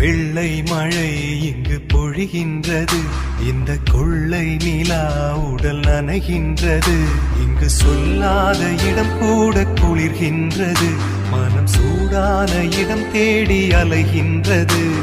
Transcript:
வெள்ளை மழை இங்கு பொழிகின்றது, இந்த கொள்ளை நிலா உடல் நனைகின்றது. இங்கு சொல்லாத இடம் கூட குளிர்கின்றது, மனம் சூடான இடம் தேடி அலைகின்றது.